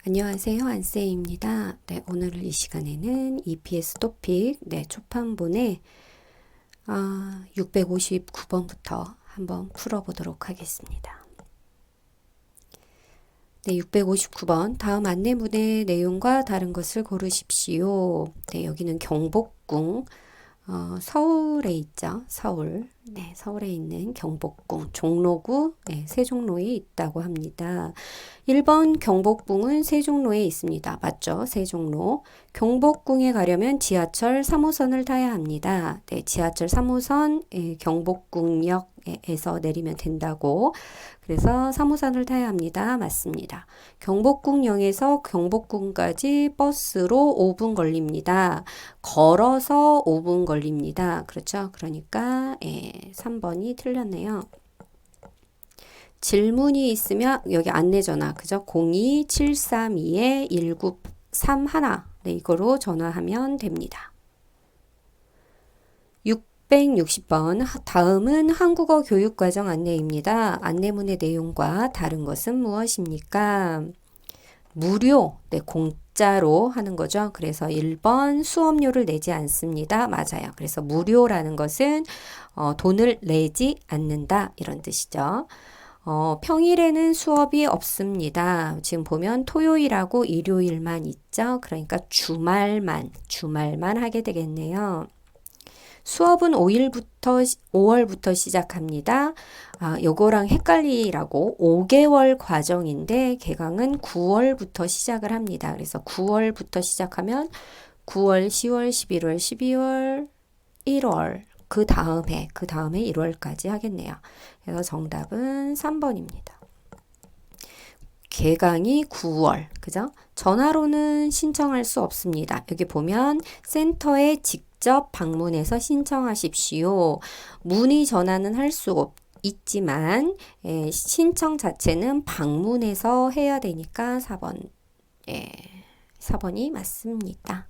안녕하세요. 안쌤입니다. 네, 오늘 이 시간에는 EPS 토픽 초판본의 659번부터 한번 풀어보도록 하겠습니다. 네, 659번 다음 안내문의 내용과 다른 것을 고르십시오. 네, 여기는 경복궁 서울에 있죠. 서울. 네, 서울에 있는 경복궁 종로구 세종로에 있다고 합니다. 1번 경복궁은 세종로에 있습니다. 맞죠? 세종로. 경복궁에 가려면 지하철 3호선을 타야 합니다. 네, 지하철 3호선 경복궁역에서 내리면 된다고. 그래서 3호선을 타야 합니다. 맞습니다. 경복궁역에서 경복궁까지 버스로 5분 걸립니다. 걸어서 5분 걸립니다. 그렇죠? 그러니까 3번이 틀렸네요. 질문이 있으면 여기 안내전화 그죠? 02732-1931 네, 이거로 전화하면 됩니다. 660번 다음은 한국어 교육과정 안내입니다. 안내문의 내용과 다른 것은 무엇입니까? 무료, 네, 공짜로 하는 거죠. 그래서 1번 수업료를 내지 않습니다. 맞아요. 그래서 무료라는 것은 돈을 내지 않는다 이런 뜻이죠. 평일에는 수업이 없습니다. 지금 보면 토요일하고 일요일만 있죠. 그러니까 주말만 하게 되겠네요. 수업은 5월부터 시작합니다. 요거랑 헷갈리라고 5개월 과정인데 개강은 9월부터 시작을 합니다. 그래서 9월부터 시작하면 9월, 10월, 11월, 12월, 1월 그 다음에 1월까지 하겠네요. 그래서 정답은 3번입니다. 개강이 9월, 그죠? 전화로는 신청할 수 없습니다. 여기 보면 센터에 직접 방문해서 신청하십시오. 문의 전화는 할 수 있지만 신청 자체는 방문해서 해야 되니까 4번이 맞습니다.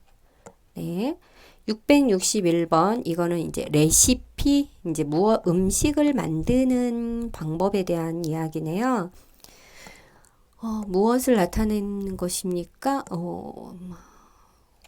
네. 661번 이거는 이제 레시피 이제 음식을 만드는 방법에 대한 이야기네요. 무엇을 나타내는 것입니까?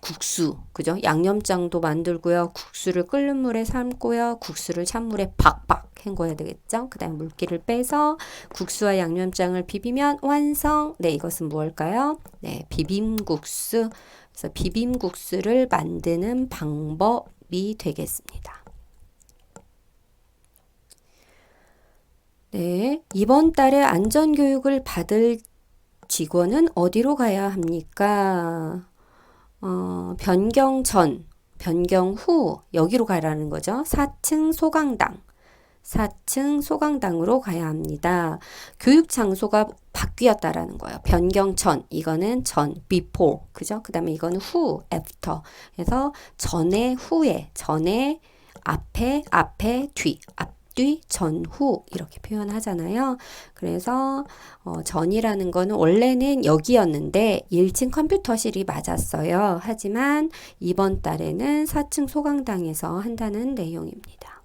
국수, 그죠? 양념장도 만들고요. 국수를 끓는 물에 삶고요. 국수를 찬물에 박박 헹궈야 되겠죠? 그 다음에 물기를 빼서 국수와 양념장을 비비면 완성. 네, 이것은 무엇일까요? 네, 비빔국수. 그래서 비빔국수를 만드는 방법이 되겠습니다. 네, 이번 달에 안전교육을 받을 직원은 어디로 가야 합니까? 변경 전, 변경 후 여기로 가라는 거죠. 4층 소강당으로 가야 합니다. 교육 장소가 바뀌었다라는 거예요. 변경 전, 이거는 전, before, 그죠? 그 다음에 이거는 후, after. 그래서 전에, 후에, 전에, 앞에, 뒤, 앞뒤, 전후 이렇게 표현하잖아요. 그래서 전이라는 거는 원래는 여기였는데 1층 컴퓨터실이 맞았어요. 하지만 이번 달에는 4층 소강당에서 한다는 내용입니다.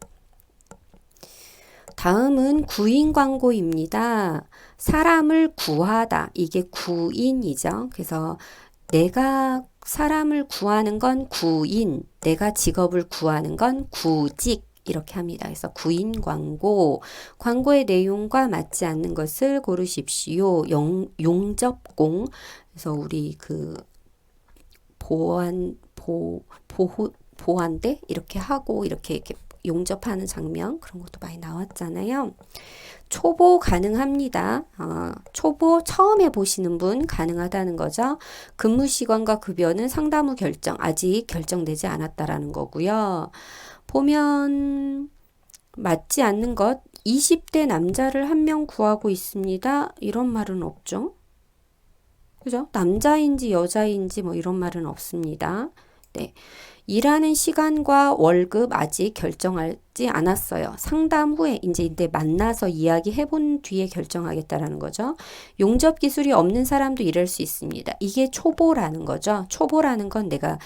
다음은 구인 광고입니다. 사람을 구하다. 이게 구인이죠. 그래서 내가 사람을 구하는 건 구인, 내가 직업을 구하는 건 구직 이렇게 합니다. 그래서 구인 광고, 광고의 내용과 맞지 않는 것을 고르십시오. 용접공, 그래서 우리 그 보안대 이렇게 하고 이렇게 용접하는 장면 그런 것도 많이 나왔잖아요. 초보 가능합니다. 초보 처음 해보시는 분 가능하다는 거죠. 근무 시간과 급여는 상담 후 결정, 아직 결정되지 않았다라는 거고요. 보면 맞지 않는 것 20대 남자를 한 명 구하고 있습니다. 이런 말은 없죠. 그죠? 남자인지 여자인지 뭐 이런 말은 없습니다. 네. 일하는 시간과 월급 아직 결정하지 않았어요. 상담 후에 이제 만나서 이야기해 본 뒤에 결정하겠다라는 거죠. 용접 기술이 없는 사람도 일할 수 있습니다. 이게 초보라는 거죠. 초보라는 건 내가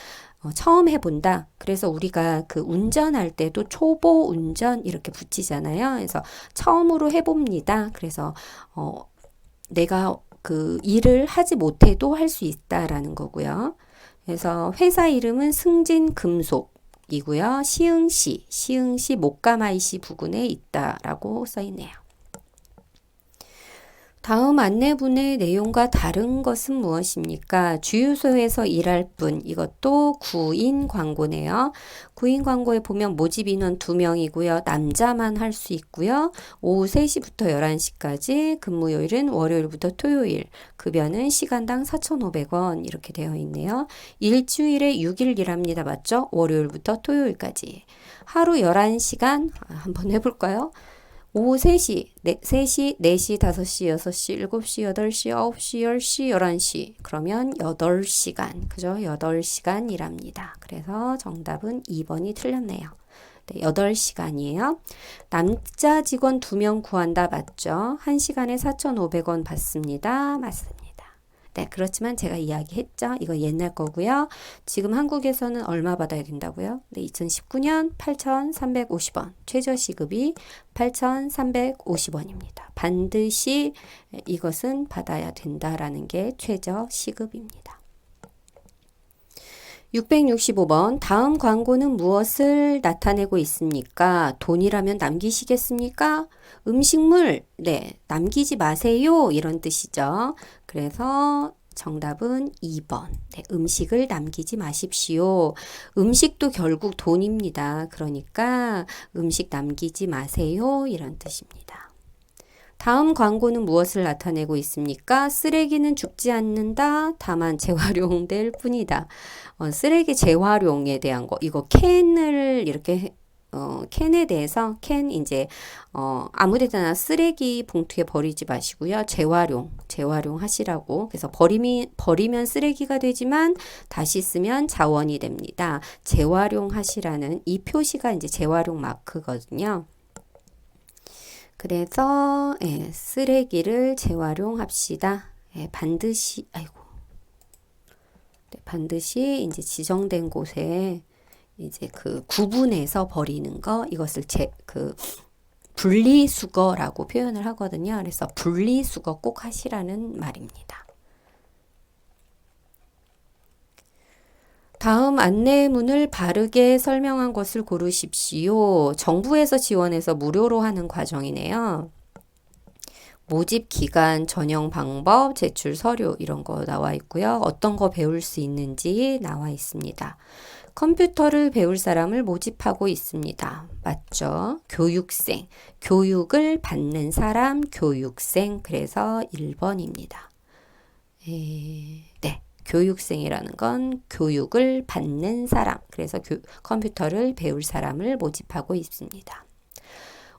처음 해본다. 그래서 우리가 그 운전할 때도 초보 운전 이렇게 붙이잖아요. 그래서 처음으로 해봅니다. 그래서 내가 그 일을 하지 못해도 할 수 있다라는 거고요. 그래서 회사 이름은 승진금속이고요. 시흥시 목가마이시 부근에 있다라고 써 있네요. 다음 안내문의 내용과 다른 것은 무엇입니까? 주유소에서 일할 분, 이것도 구인 광고네요. 구인 광고에 보면 모집 인원 2명이고요. 남자만 할 수 있고요. 오후 3시부터 11시까지, 근무 요일은 월요일부터 토요일, 급여는 시간당 4,500원 이렇게 되어 있네요. 일주일에 6일 일합니다. 맞죠? 월요일부터 토요일까지. 하루 11시간, 한번 해볼까요? 오후 3시, 3시, 4시, 5시, 6시, 7시, 8시, 9시, 10시, 11시. 그러면 8시간. 그죠? 8시간 일합니다. 그래서 정답은 2번이 틀렸네요. 네, 8시간이에요. 남자 직원 2명 구한다. 맞죠? 1시간에 4,500원 받습니다. 맞습니다. 네, 그렇지만 제가 이야기했죠. 이거 옛날 거고요. 지금 한국에서는 얼마 받아야 된다고요? 네, 2019년 8,350원. 최저시급이 8,350원입니다. 반드시 이것은 받아야 된다라는 게 최저시급입니다. 665번. 다음 광고는 무엇을 나타내고 있습니까? 돈이라면 남기시겠습니까? 음식물, 네, 남기지 마세요. 이런 뜻이죠. 그래서 정답은 2번. 네, 음식을 남기지 마십시오. 음식도 결국 돈입니다. 그러니까 음식 남기지 마세요. 이런 뜻입니다. 다음 광고는 무엇을 나타내고 있습니까? 쓰레기는 죽지 않는다. 다만 재활용될 뿐이다. 쓰레기 재활용에 대한 거. 이거 캔을 이렇게 캔에 대해서 캔 이제 아무데나 쓰레기 봉투에 버리지 마시고요. 재활용 하시라고. 그래서 버리면 쓰레기가 되지만 다시 쓰면 자원이 됩니다. 재활용 하시라는 이 표시가 이제 재활용 마크거든요. 그래서 쓰레기를 재활용합시다. 반드시 반드시 이제 지정된 곳에 이제 그 구분해서 버리는 거 이것을 분리수거라고 표현을 하거든요. 그래서 분리수거 꼭 하시라는 말입니다. 다음 안내문을 바르게 설명한 것을 고르십시오. 정부에서 지원해서 무료로 하는 과정이네요. 모집 기간, 전형 방법, 제출 서류 이런 거 나와 있고요. 어떤 거 배울 수 있는지 나와 있습니다. 컴퓨터를 배울 사람을 모집하고 있습니다. 맞죠? 교육생, 교육을 받는 사람, 교육생. 그래서 1번입니다. 네. 교육생이라는 건 교육을 받는 사람. 그래서 컴퓨터를 배울 사람을 모집하고 있습니다.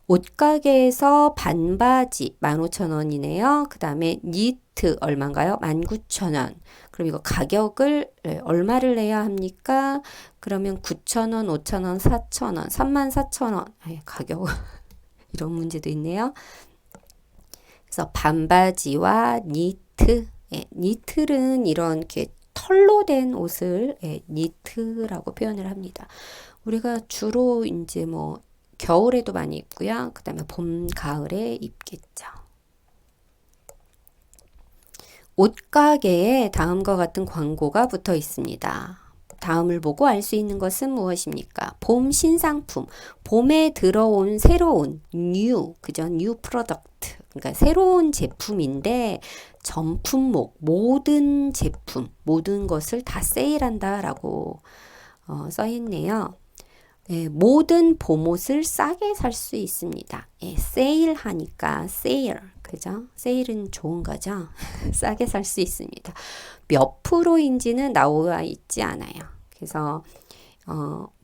옷가게에서 반바지 15,000원이네요. 그 다음에 니트 얼마인가요? 19,000원. 그럼 이거 가격을 얼마를 내야 합니까? 그러면 9,000원, 5,000원, 4,000원, 34,000원. 가격 이런 문제도 있네요. 그래서 반바지와 니트. 니틀은 이런 게 털로 된 옷을 니트라고 표현을 합니다. 우리가 주로 이제 뭐 겨울에도 많이 입고요. 그 다음에 봄, 가을에 입겠죠. 옷가게에 다음과 같은 광고가 붙어 있습니다. 다음을 보고 알 수 있는 것은 무엇입니까? 봄 신상품, 봄에 들어온 새로운 new, 그죠? new product, 그러니까 새로운 제품인데 전품목, 모든 제품, 모든 것을 다 세일한다라고 써 있네요. 모든 봄옷을 싸게 살 수 있습니다. 세일하니까 세일, 그죠? 세일은 좋은 거죠. 싸게 살 수 있습니다. 몇 프로인지는 나와 있지 않아요. 그래서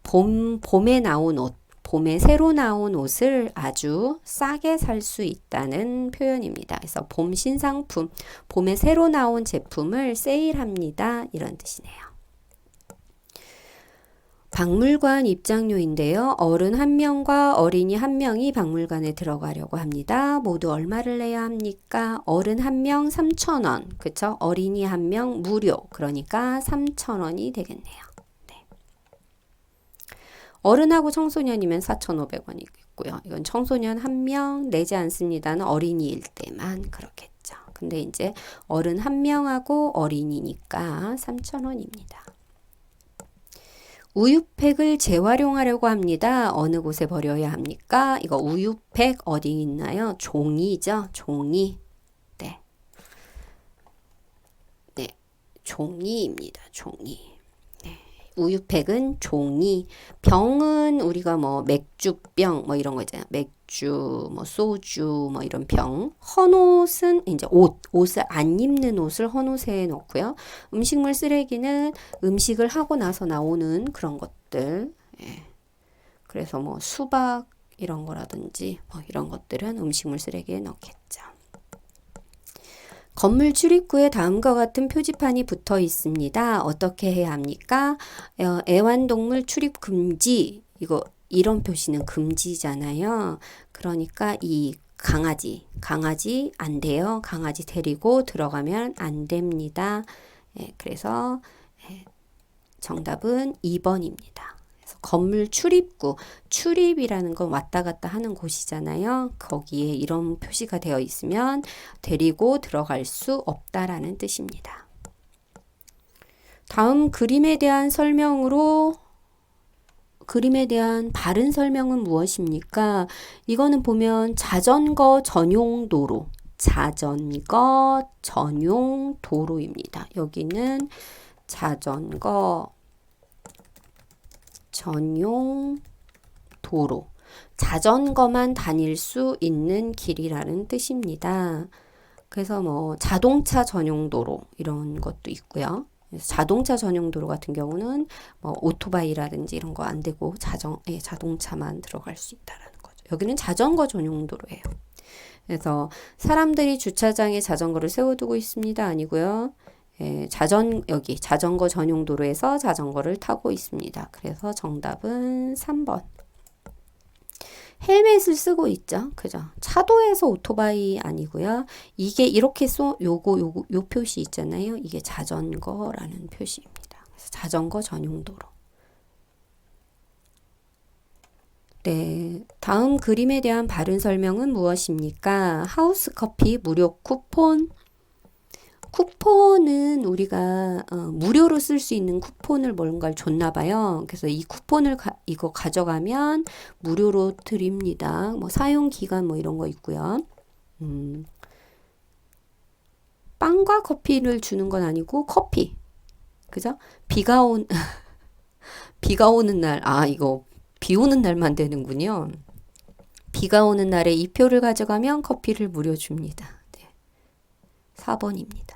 봄에 나온 옷, 봄에 새로 나온 옷을 아주 싸게 살 수 있다는 표현입니다. 그래서 봄 신상품, 봄에 새로 나온 제품을 세일합니다. 이런 뜻이네요. 박물관 입장료인데요. 어른 1명과 어린이 1명이 박물관에 들어가려고 합니다. 모두 얼마를 내야 합니까? 어른 1명 3,000원, 그쵸? 어린이 1명 무료, 그러니까 3,000원이 되겠네요. 네. 어른하고 청소년이면 4,500원이겠고요. 이건 청소년 1명 내지 않습니다는 어린이일 때만 그렇겠죠. 근데 이제 어른 한 명하고 어린이니까 3,000원입니다. 우유팩을 재활용하려고 합니다. 어느 곳에 버려야 합니까? 이거 우유팩 어디 있나요? 종이죠. 종이. 네. 네. 종이입니다. 종이. 네. 우유팩은 종이. 병은 우리가 뭐 맥주병 뭐 이런 거 있잖아요. 맥주, 뭐 소주, 뭐 이런 병. 헌옷은 이제 옷을 안 입는 옷을 헌옷에 넣고요. 음식물 쓰레기는 음식을 하고 나서 나오는 그런 것들. 예. 그래서 뭐 수박 이런 거라든지 뭐 이런 것들은 음식물 쓰레기에 넣겠죠. 건물 출입구에 다음과 같은 표지판이 붙어 있습니다. 어떻게 해야 합니까? 애완동물 출입 금지. 이런 표시는 금지잖아요. 그러니까 이 강아지 안 돼요. 강아지 데리고 들어가면 안 됩니다. 예, 그래서 정답은 2번입니다. 건물 출입구, 출입이라는 건 왔다 갔다 하는 곳이잖아요. 거기에 이런 표시가 되어 있으면 데리고 들어갈 수 없다라는 뜻입니다. 다음 그림에 대한 바른 설명은 무엇입니까? 이거는 보면 자전거 전용 도로입니다. 여기는 자전거 전용 도로. 자전거만 다닐 수 있는 길이라는 뜻입니다. 그래서 뭐 자동차 전용 도로 이런 것도 있고요. 자동차 전용 도로 같은 경우는 뭐 오토바이라든지 이런 거 안 되고 자동차만 들어갈 수 있다라는 거죠. 여기는 자전거 전용 도로예요. 그래서 사람들이 주차장에 자전거를 세워두고 있습니다. 아니고요. 여기 자전거 전용 도로에서 자전거를 타고 있습니다. 그래서 정답은 3번. 헬멧을 쓰고 있죠. 그죠? 차도에서 오토바이 아니고요. 이게 이렇게 요 표시 있잖아요. 이게 자전거라는 표시입니다. 그래서 자전거 전용 도로. 네, 다음 그림에 대한 바른 설명은 무엇입니까? 하우스 커피 무료 쿠폰. 쿠폰은 우리가 무료로 쓸 수 있는 쿠폰을 뭔가를 줬나 봐요. 그래서 이 쿠폰을 이거 가져가면 무료로 드립니다. 뭐 사용 기간 뭐 이런 거 있고요. 빵과 커피를 주는 건 아니고 커피. 그죠? 비가 오는 날, 이거 비 오는 날만 되는군요. 비가 오는 날에 이 표를 가져가면 커피를 무료 줍니다. 네. 4번입니다.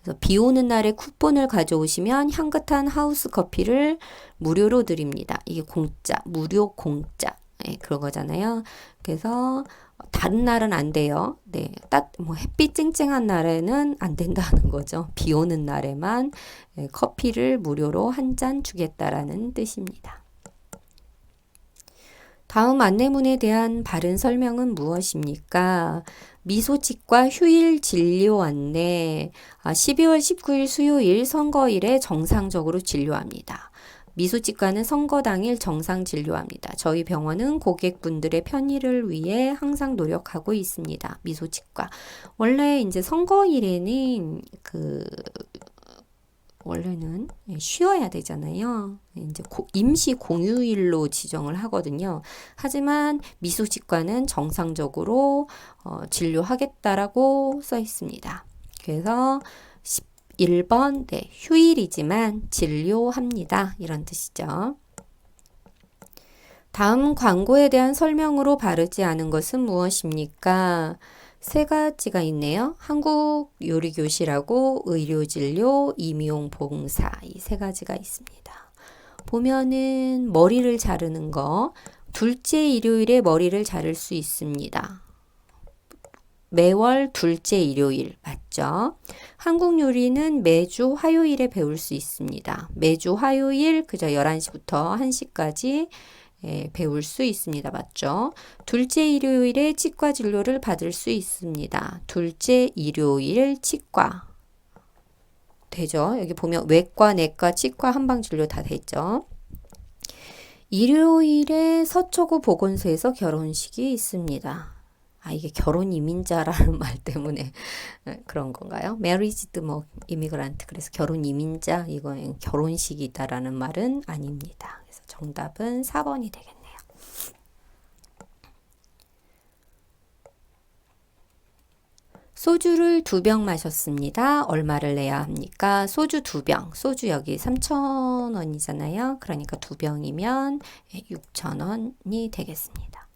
그래서 비 오는 날에 쿠폰을 가져오시면 향긋한 하우스 커피를 무료로 드립니다. 이게 무료 공짜. 네, 그런 거잖아요. 그래서 다른 날은 안 돼요. 네, 햇빛 쨍쨍한 날에는 안 된다는 거죠. 비 오는 날에만 커피를 무료로 한 잔 주겠다라는 뜻입니다. 다음 안내문에 대한 바른 설명은 무엇입니까? 미소치과 휴일 진료 안내. 12월 19일 수요일 선거일에 정상적으로 진료합니다. 미소치과는 선거 당일 정상 진료합니다. 저희 병원은 고객분들의 편의를 위해 항상 노력하고 있습니다. 미소치과. 원래 이제 선거일에는 원래는 쉬어야 되잖아요. 이제 임시 공휴일로 지정을 하거든요. 하지만 미소치과는 정상적으로 진료하겠다라고 써 있습니다. 그래서 1번 휴일이지만 진료합니다. 이런 뜻이죠. 다음 광고에 대한 설명으로 바르지 않은 것은 무엇입니까? 세 가지가 있네요. 한국요리교실하고 의료진료, 임용봉사 이 세 가지가 있습니다. 보면은 머리를 자르는 거 둘째 일요일에 머리를 자를 수 있습니다. 매월 둘째 일요일 맞죠? 한국요리는 매주 화요일에 배울 수 있습니다. 매주 화요일 그저 11시부터 1시까지 배울 수 있습니다. 맞죠? 둘째 일요일에 치과 진료를 받을 수 있습니다. 둘째 일요일 치과 되죠? 여기 보면 외과, 내과, 치과, 한방진료 다 되죠? 일요일에 서초구 보건소에서 결혼식이 있습니다. 이게 결혼 이민자라는 말 때문에 그런 건가요? married 뭐 immigrant 그래서 결혼 이민자 이건 결혼식이다라는 말은 아닙니다. 그래서 정답은 4번이 되겠네요. 소주를 2병 마셨습니다. 얼마를 내야 합니까? 소주 2병. 소주 여기 3,000원이잖아요. 그러니까 2병이면 6,000원이 되겠습니다.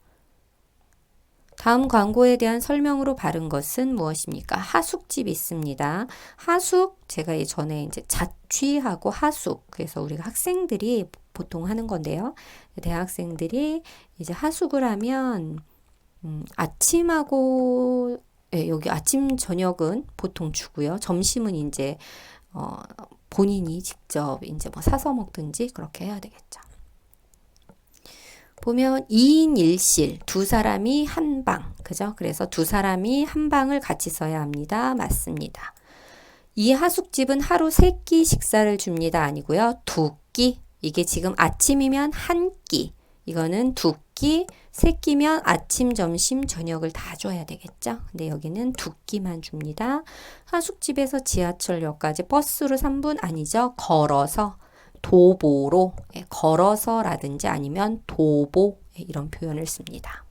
다음 광고에 대한 설명으로 바른 것은 무엇입니까? 하숙집 있습니다. 하숙, 제가 예전에 이제 자취하고 하숙, 그래서 우리가 학생들이 보통 하는 건데요. 대학생들이 이제 하숙을 하면, 아침하고, 여기 아침, 저녁은 보통 주고요. 점심은 이제, 본인이 직접 이제 뭐 사서 먹든지 그렇게 해야 되겠죠. 보면 2인 1실, 2사람이 한 방, 그죠? 그래서 2사람이 한 방을 같이 써야 합니다. 맞습니다. 이 하숙집은 하루 3끼 식사를 줍니다. 아니고요. 2끼. 이게 지금 아침이면 1끼. 이거는 2끼, 3끼면 아침, 점심, 저녁을 다 줘야 되겠죠? 근데 여기는 2끼만 줍니다. 하숙집에서 지하철역까지 버스로 3분 아니죠? 걸어서. 도보로 걸어서라든지 아니면 도보 이런 표현을 씁니다.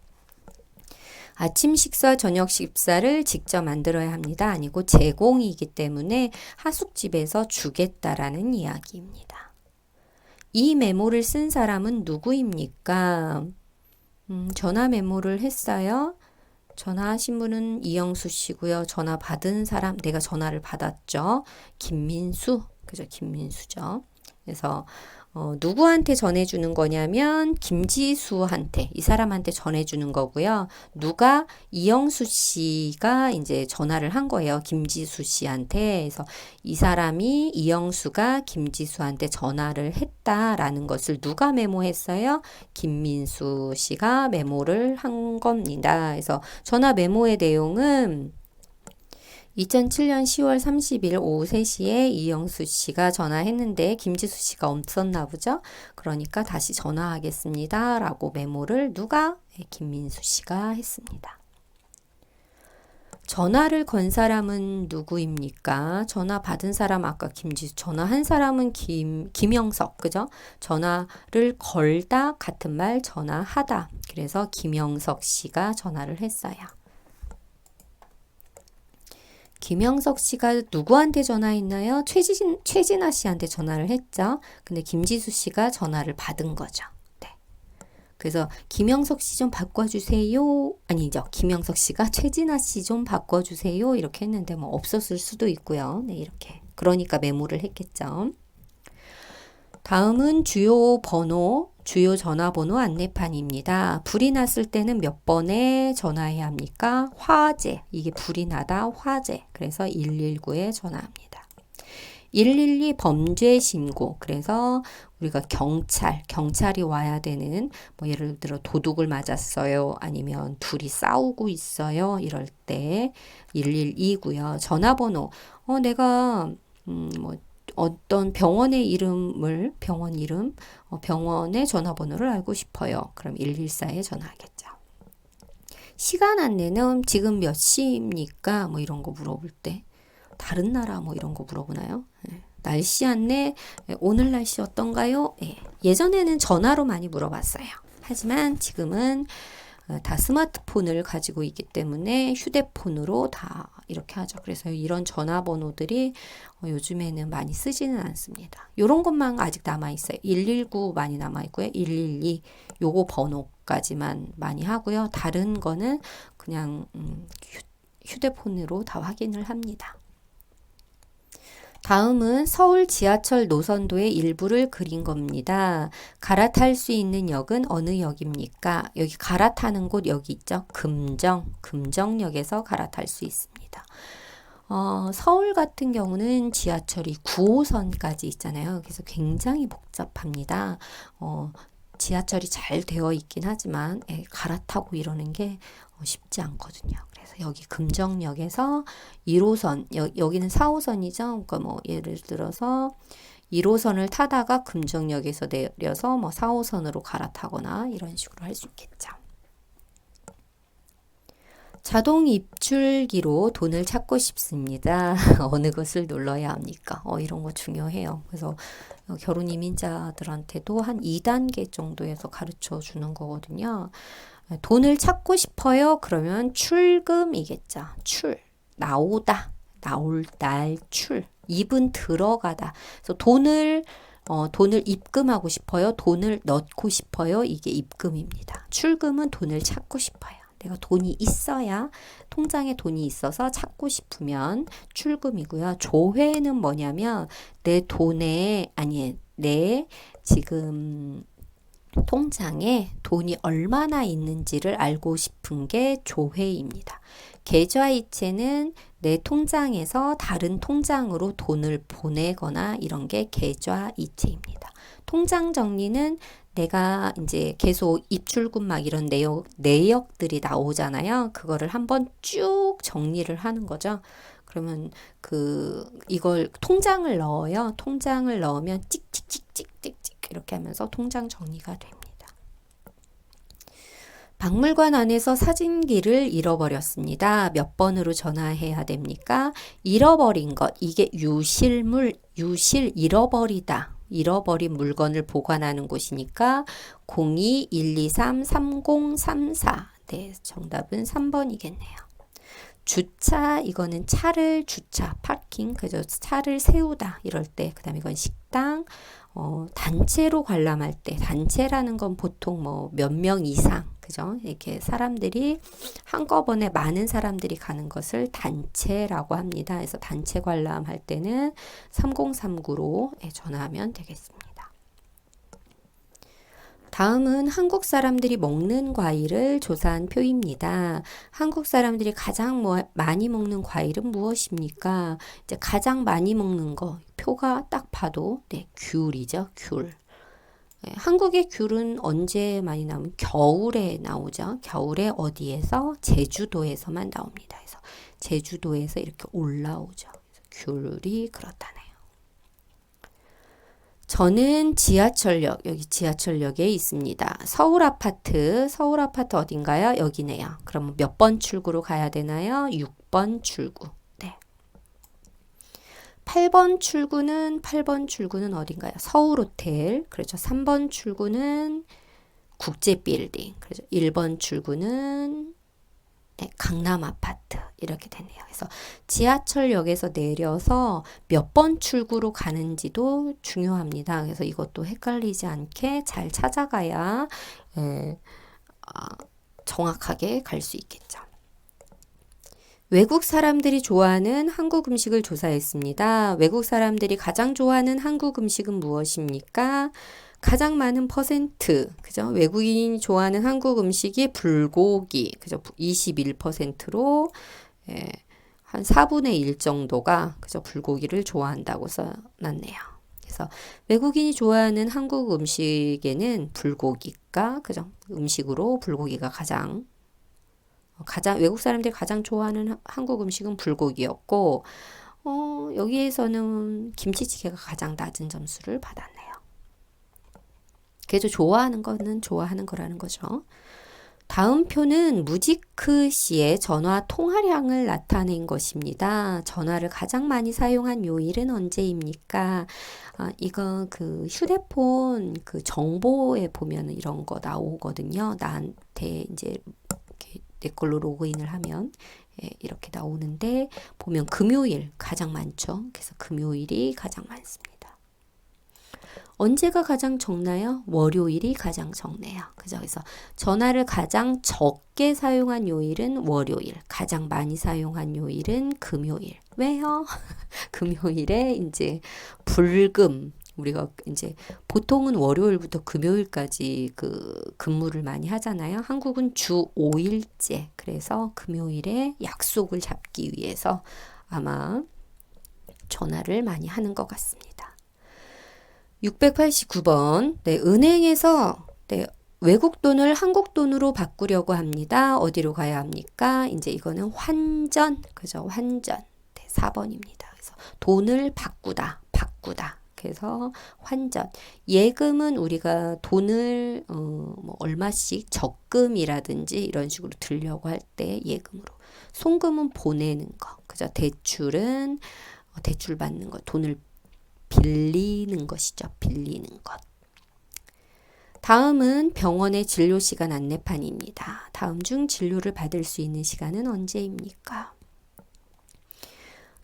아침 식사, 저녁 식사를 직접 만들어야 합니다. 아니고 제공이기 때문에 하숙집에서 주겠다라는 이야기입니다. 이 메모를 쓴 사람은 누구입니까? 전화 메모를 했어요. 전화하신 분은 이영수 씨고요. 전화 받은 사람, 내가 전화를 받았죠. 김민수, 그죠? 김민수죠. 그래서 누구한테 전해주는 거냐면 김지수한테 이 사람한테 전해주는 거고요. 누가 이영수 씨가 이제 전화를 한 거예요. 김지수 씨한테. 그래서 이 사람이 이영수가 김지수한테 전화를 했다라는 것을 누가 메모했어요? 김민수 씨가 메모를 한 겁니다. 그래서 전화 메모의 내용은 2007년 10월 30일 오후 3시에 이영수 씨가 전화했는데 김지수 씨가 없었나 보죠. 그러니까 다시 전화하겠습니다. 라고 메모를 누가? 김민수 씨가 했습니다. 전화를 건 사람은 누구입니까? 전화 받은 사람 아까 김지수, 전화한 사람은 김영석, 그죠? 전화를 걸다 같은 말 전화하다. 그래서 김영석 씨가 전화를 했어요. 김영석 씨가 누구한테 전화했나요? 최진아 씨한테 전화를 했죠. 근데 김지수 씨가 전화를 받은 거죠. 네. 그래서 김영석 씨 좀 바꿔주세요. 아니죠. 김영석 씨가 최진아 씨 좀 바꿔주세요. 이렇게 했는데 뭐 없었을 수도 있고요. 네, 이렇게. 그러니까 메모를 했겠죠. 다음은 주요 전화번호 안내판입니다. 불이 났을 때는 몇 번에 전화해야 합니까? 화재. 이게 불이 나다 화재. 그래서 119에 전화합니다. 112 범죄 신고. 그래서 우리가 경찰이 와야 되는 뭐 예를 들어 도둑을 맞았어요. 아니면 둘이 싸우고 있어요. 이럴 때 112고요. 전화번호. 내가 뭐 어떤 병원의 이름을 병원 이름 병원의 전화번호를 알고 싶어요. 그럼 114에 전화하겠죠. 시간 안내는 지금 몇 시입니까? 뭐 이런 거 물어볼 때 다른 나라 뭐 이런 거 물어보나요? 네. 날씨 안내 오늘 날씨 어떤가요? 네. 예전에는 전화로 많이 물어봤어요. 하지만 지금은 다 스마트폰을 가지고 있기 때문에 휴대폰으로 다 이렇게 하죠. 그래서 이런 전화번호들이 요즘에는 많이 쓰지는 않습니다. 이런 것만 아직 남아있어요. 119 많이 남아있고요. 112 요거 번호까지만 많이 하고요. 다른 거는 그냥 휴대폰으로 다 확인을 합니다. 다음은 서울 지하철 노선도의 일부를 그린 겁니다. 갈아탈 수 있는 역은 어느 역입니까? 여기 갈아타는 곳 여기 있죠? 금정역에서 갈아탈 수 있습니다. 서울 같은 경우는 지하철이 9호선까지 있잖아요. 그래서 굉장히 복잡합니다. 지하철이 잘 되어 있긴 하지만 갈아타고 이러는 게 쉽지 않거든요. 그래서 여기 금정역에서 1호선, 여기는 4호선이죠. 그러니까 뭐 예를 들어서 1호선을 타다가 금정역에서 내려서 뭐 4호선으로 갈아타거나 이런 식으로 할 수 있겠죠. 자동 입출기로 돈을 찾고 싶습니다. 어느 것을 눌러야 합니까? 이런 거 중요해요. 그래서 결혼 이민자들한테도 한 2단계 정도에서 가르쳐 주는 거거든요. 돈을 찾고 싶어요. 그러면 출금이겠죠. 나오다, 나올 날, 입은 들어가다. 그래서 돈을 입금하고 싶어요. 돈을 넣고 싶어요. 이게 입금입니다. 출금은 돈을 찾고 싶어요. 내가 돈이 있어야 통장에 돈이 있어서 찾고 싶으면 출금이고요. 조회는 뭐냐면 내 지금 통장에 돈이 얼마나 있는지를 알고 싶은 게 조회입니다. 계좌이체는 내 통장에서 다른 통장으로 돈을 보내거나 이런 게 계좌이체입니다. 통장 정리는 내가 이제 계속 입출금 막 이런 내역들이 나오잖아요. 그거를 한번 쭉 정리를 하는 거죠. 그러면 이걸 통장을 넣어요. 통장을 넣으면 찍찍찍찍찍찍 이렇게 하면서 통장 정리가 됩니다. 박물관 안에서 사진기를 잃어버렸습니다. 몇 번으로 전화해야 됩니까? 잃어버린 것, 이게 잃어버리다. 잃어버린 물건을 보관하는 곳이니까 02-123-3034. 네, 정답은 3번이겠네요. 주차, 이거는 차를 파킹, 그죠? 차를 세우다, 이럴 때. 그 다음에 이건 식당, 단체로 관람할 때, 단체라는 건 보통 몇 명 이상, 그죠? 이렇게 사람들이 한꺼번에 많은 사람들이 가는 것을 단체라고 합니다. 그래서 단체 관람할 때는 3039로 전화하면 되겠습니다. 다음은 한국 사람들이 먹는 과일을 조사한 표입니다. 한국 사람들이 가장 많이 먹는 과일은 무엇입니까? 이제 가장 많이 먹는 거 표가 딱 봐도 귤이죠. 귤. 한국의 귤은 언제 많이 나오면 겨울에 나오죠. 겨울에 어디에서? 제주도에서만 나옵니다. 그래서 제주도에서 이렇게 올라오죠. 귤이 그렇다네요. 저는 여기 지하철역에 있습니다. 서울 아파트 어딘가요? 여기네요. 그럼 몇 번 출구로 가야 되나요? 6번 출구. 네. 8번 출구는 어딘가요? 서울 호텔. 그렇죠. 3번 출구는 국제빌딩. 그렇죠. 1번 출구는 강남 아파트 이렇게 되네요. 그래서 지하철역에서 내려서 몇 번 출구로 가는지도 중요합니다. 그래서 이것도 헷갈리지 않게 잘 찾아가야 정확하게 갈 수 있겠죠. 외국 사람들이 좋아하는 한국 음식을 조사했습니다. 외국 사람들이 가장 좋아하는 한국 음식은 무엇입니까? 가장 많은 퍼센트, 그죠? 외국인이 좋아하는 한국 음식이 불고기, 그죠? 21%로, 한 4분의 1 정도가, 그죠? 불고기를 좋아한다고 써놨네요. 그래서 외국인이 좋아하는 한국 음식에는 불고기가, 그죠? 음식으로 불고기가 가장 외국 사람들이 가장 좋아하는 한국 음식은 불고기였고, 여기에서는 김치찌개가 가장 낮은 점수를 받았네요. 그래도 좋아하는 거는 좋아하는 거라는 거죠. 다음 표는 무지크 씨의 전화 통화량을 나타낸 것입니다. 전화를 가장 많이 사용한 요일은 언제입니까? 이거 휴대폰 정보에 보면 이런 거 나오거든요. 나한테 이제 내 걸로 로그인을 하면 이렇게 나오는데 보면 금요일 가장 많죠. 그래서 금요일이 가장 많습니다. 언제가 가장 적나요? 월요일이 가장 적네요. 그죠? 그래서 전화를 가장 적게 사용한 요일은 월요일, 가장 많이 사용한 요일은 금요일. 왜요? 금요일에 이제 불금, 우리가 이제 보통은 월요일부터 금요일까지 근무를 많이 하잖아요. 한국은 주 5일째. 그래서 금요일에 약속을 잡기 위해서 아마 전화를 많이 하는 것 같습니다. 689번. 은행에서 외국 돈을 한국 돈으로 바꾸려고 합니다. 어디로 가야 합니까? 이제 이거는 환전. 그죠? 환전. 4번입니다. 그래서 돈을 바꾸다. 시작해서 환전. 예금은 우리가 돈을 뭐 얼마씩 적금이라든지 이런 식으로 들려고 할 때 예금으로. 송금은 보내는 거. 그죠? 대출은 대출 받는 것, 돈을 빌리는 것이죠. 빌리는 것. 다음은 병원의 진료 시간 안내판입니다. 다음 중 진료를 받을 수 있는 시간은 언제입니까?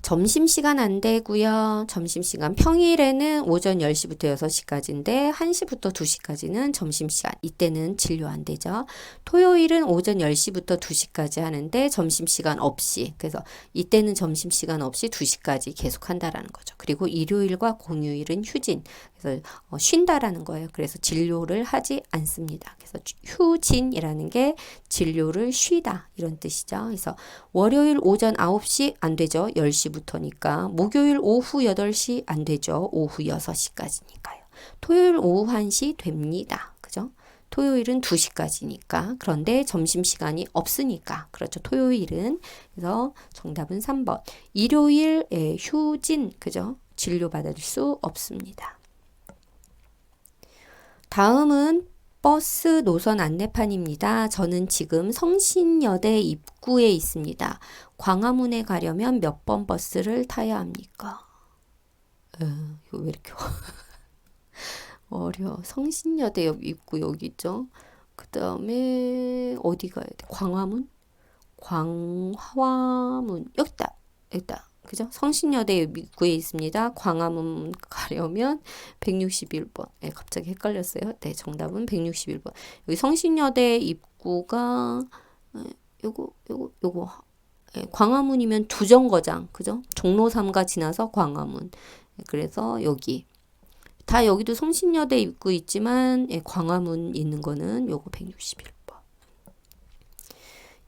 점심시간 안 되고요. 점심시간 평일에는 오전 10시부터 6시까지인데 1시부터 2시까지는 점심시간. 이때는 진료 안 되죠. 토요일은 오전 10시부터 2시까지 하는데 점심시간 없이. 그래서 이때는 점심시간 없이 2시까지 계속 한다라는 거죠. 그리고 일요일과 공휴일은 휴진. 그래서 쉰다라는 거예요. 그래서 진료를 하지 않습니다. 그래서 휴진이라는 게 진료를 쉬다 이런 뜻이죠. 그래서 월요일 오전 9시 안 되죠. 10시부터니까. 목요일 오후 8시 안 되죠. 오후 6시까지니까요. 토요일 오후 1시 됩니다. 그죠? 토요일은 2시까지니까. 그런데 점심시간이 없으니까. 그렇죠. 토요일은. 그래서 정답은 3번. 일요일 휴진. 그죠? 진료받을 수 없습니다. 다음은 버스 노선 안내판입니다. 저는 지금 성신여대 입구에 있습니다. 광화문에 가려면 몇 번 버스를 타야 합니까? 이거 왜 이렇게 어려워. 성신여대 입구 여기 있죠. 그 다음에 어디 가야 돼? 광화문? 광화문 여기다. 여기다. 그죠? 성신여대 입구에 있습니다. 광화문 가려면 161번. 네, 갑자기 헷갈렸어요. 네, 정답은 161번. 여기 성신여대 입구가 요거 네, 광화문이면 두정거장. 그죠? 종로 3가 지나서 광화문. 네, 그래서 여기 다 여기도 성신여대 입구 있지만 예, 광화문 있는 거는 요거 161번.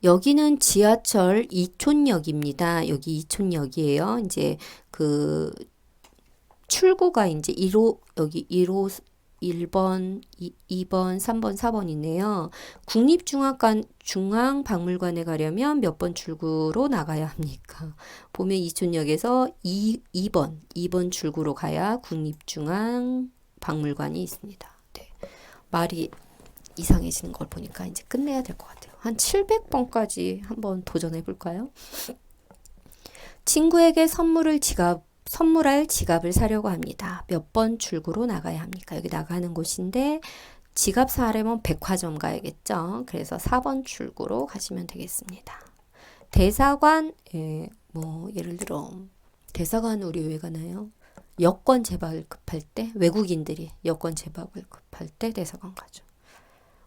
여기는 지하철 이촌역입니다. 여기 이촌역이에요. 이제 그 출구가 이제 1호 여기 1호 1번, 2번, 3번, 4번 있네요. 국립중앙박물관에 가려면 몇 번 출구로 나가야 합니까? 보면 이촌역에서 2번 출구로 가야 국립중앙박물관이 있습니다. 네. 말이 이상해지는 걸 보니까 이제 끝내야 될 것 같아요. 한 700번까지 한번 도전해 볼까요? 친구에게 선물할 지갑을 사려고 합니다. 몇 번 출구로 나가야 합니까? 여기 나가는 곳인데 지갑 사려면 백화점 가야겠죠. 그래서 4번 출구로 가시면 되겠습니다. 대사관, 뭐 예를 들어 대사관 우리 왜 가나요? 여권 제발 급할 때 외국인들이 여권 제박을 급할 때 대사관 가죠.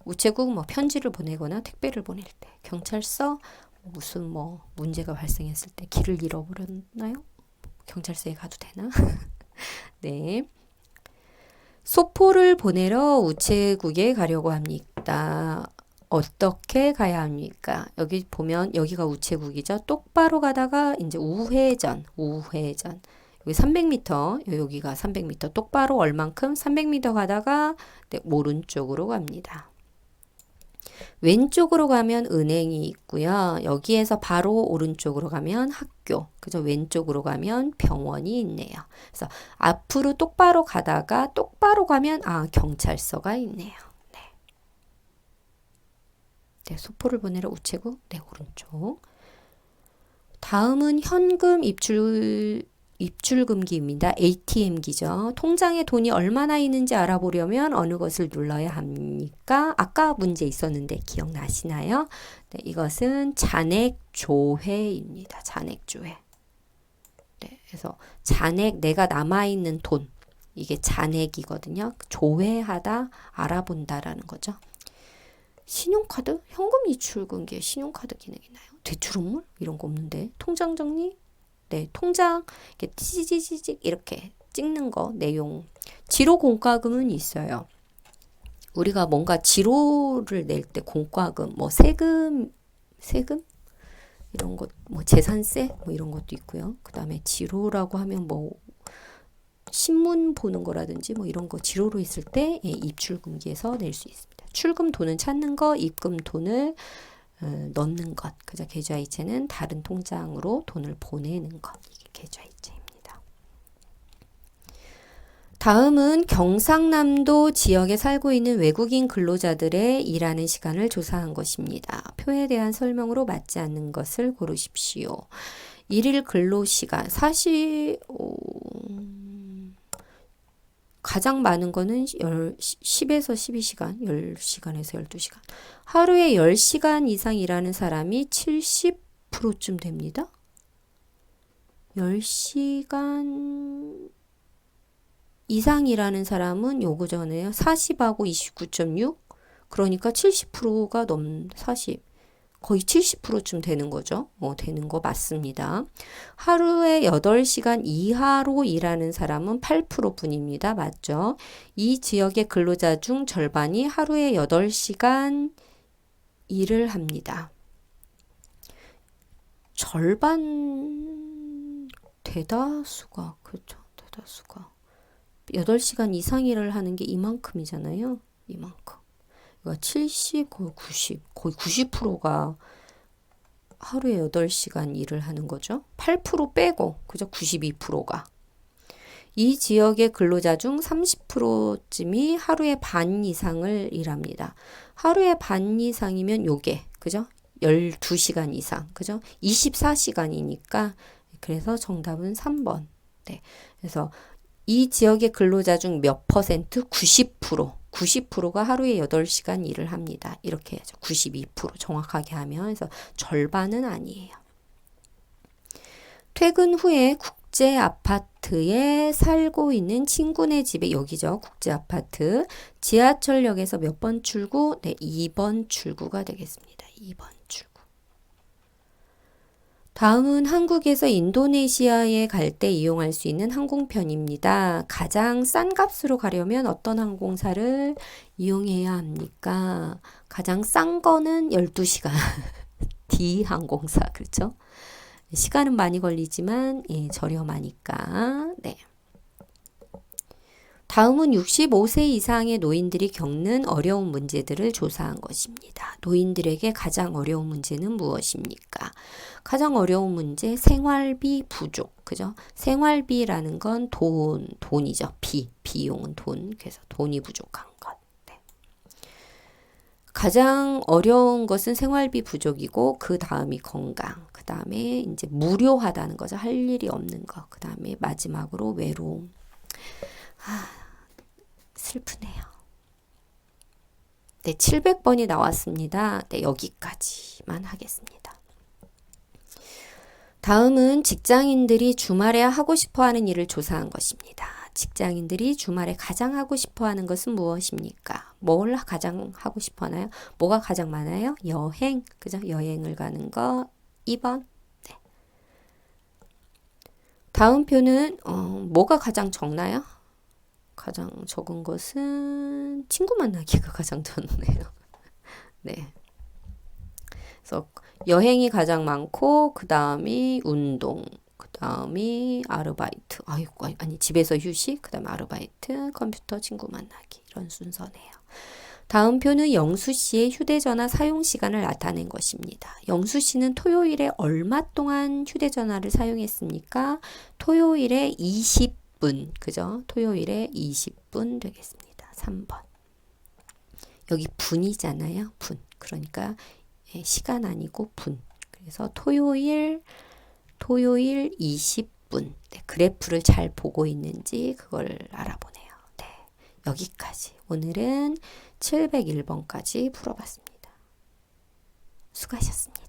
우체국 뭐 편지를 보내거나 택배를 보낼 때, 경찰서 무슨 뭐 문제가 발생했을 때 길을 잃어버렸나요? 경찰서에 가도 되나? 네. 소포를 보내러 우체국에 가려고 합니다. 어떻게 가야 합니까? 여기 보면 여기가 우체국이죠. 똑바로 가다가 이제 우회전. 여기 300m, 여기가 300m. 똑바로 얼만큼 300m 가다가 네, 오른쪽으로 갑니다. 왼쪽으로 가면 은행이 있고요. 여기에서 바로 오른쪽으로 가면 학교, 그죠? 왼쪽으로 가면 병원이 있네요. 그래서 앞으로 똑바로 가다가 똑바로 가면 경찰서가 있네요. 네. 네, 소포를 보내러 우체국, 네, 오른쪽. 다음은 현금 입출금기입니다. ATM기죠. 통장에 돈이 얼마나 있는지 알아보려면 어느 것을 눌러야 합니까? 아까 문제 있었는데 기억나시나요? 네, 이것은 잔액조회입니다. 잔액조회. 네, 그래서 잔액, 내가 남아있는 돈. 이게 잔액이거든요. 조회하다, 알아본다라는 거죠. 신용카드? 현금 입출금기에 신용카드 기능이 있나요? 대출은물? 이런 거 없는데. 통장 정리? 네, 통장 이렇게 찌찌찌찌 이렇게 찍는 거 내용. 지로 공과금은 있어요. 우리가 뭔가 지로를 낼 때 공과금, 뭐 세금 이런 것, 뭐 재산세 뭐 이런 것도 있고요. 그다음에 지로라고 하면 뭐 신문 보는 거라든지 뭐 이런 거 지로로 있을 때 입출금기에서 낼 수 있습니다. 출금 돈은 찾는 거, 입금 돈을 넣는 것. 그죠? 계좌이체는 다른 통장으로 돈을 보내는 것. 이게 계좌이체입니다. 다음은 경상남도 지역에 살고 있는 외국인 근로자들의 일하는 시간을 조사한 것입니다. 표에 대한 설명으로 맞지 않는 것을 고르십시오. 일일 근로시간 사실 가장 많은 거는 10에서 12시간, 10시간에서 12시간. 하루에 10시간 이상 일하는 사람이 70%쯤 됩니다. 10시간 이상 일하는 사람은 요거잖아요. 40하고 29.6. 그러니까 70%가 40. 거의 70%쯤 되는 거죠. 되는 거 맞습니다. 하루에 8시간 이하로 일하는 사람은 8% 뿐입니다. 맞죠? 이 지역의 근로자 중 절반이 하루에 8시간 일을 합니다. 절반 대다수가 그렇죠. 대다수가 8시간 이상 일을 하는 게 이만큼이잖아요. 이만큼. 그러니까 70, 거의 90, 거의 90%가 하루에 8시간 일을 하는 거죠. 8% 빼고, 그죠? 92%가. 이 지역의 근로자 중 30%쯤이 하루에 반 이상을 일합니다. 하루에 반 이상이면 요게, 그죠? 12시간 이상, 그죠? 24시간이니까, 그래서 정답은 3번. 네. 그래서 이 지역의 근로자 중 몇 퍼센트? 90%. 90%가 하루에 8시간 일을 합니다. 이렇게 해야죠. 92% 정확하게 하면. 그래서 절반은 아니에요. 퇴근 후에 국제 아파트에 살고 있는 친구네 집에 여기죠. 국제 아파트. 지하철역에서 몇 번 출구? 네, 2번 출구가 되겠습니다. 2번 출구. 다음은 한국에서 인도네시아에 갈 때 이용할 수 있는 항공편입니다. 가장 싼 값으로 가려면 어떤 항공사를 이용해야 합니까? 가장 싼 거는 12시간. D 항공사, 그렇죠? 시간은 많이 걸리지만 저렴하니까. 네. 다음은 65세 이상의 노인들이 겪는 어려운 문제들을 조사한 것입니다. 노인들에게 가장 어려운 문제는 무엇입니까? 가장 어려운 문제, 생활비 부족. 그죠? 생활비라는 건 돈이죠. 비용은 돈. 그래서 돈이 부족한 것. 네. 가장 어려운 것은 생활비 부족이고, 그 다음이 건강. 그 다음에 이제 무료하다는 거죠. 할 일이 없는 것. 그 다음에 마지막으로 외로움. 슬프네요. 네, 700번이 나왔습니다. 네, 여기까지만 하겠습니다. 다음은 직장인들이 주말에 하고 싶어 하는 일을 조사한 것입니다. 직장인들이 주말에 가장 하고 싶어 하는 것은 무엇입니까? 뭘 가장 하고 싶어 하나요? 뭐가 가장 많아요? 여행. 그죠? 여행을 가는 거. 2번. 네. 다음 표는 뭐가 가장 적나요? 가장 적은 것은 친구 만나기가 가장 적네요. 네. 그래서 여행이 가장 많고 그 다음이 운동, 그 다음이 아르바이트, 아니 집에서 휴식, 그 다음에 아르바이트, 컴퓨터 친구 만나기 이런 순서네요. 다음 표는 영수 씨의 휴대전화 사용 시간을 나타낸 것입니다. 영수 씨는 토요일에 얼마 동안 휴대전화를 사용했습니까? 토요일에 20분, 그죠? 토요일에 20분 되겠습니다. 3번. 여기 분이잖아요. 분. 그러니까 시간 아니고 분. 그래서 토요일 20분. 네, 그래프를 잘 보고 있는지 그걸 알아보네요. 네, 여기까지. 오늘은 701번까지 풀어봤습니다. 수고하셨습니다.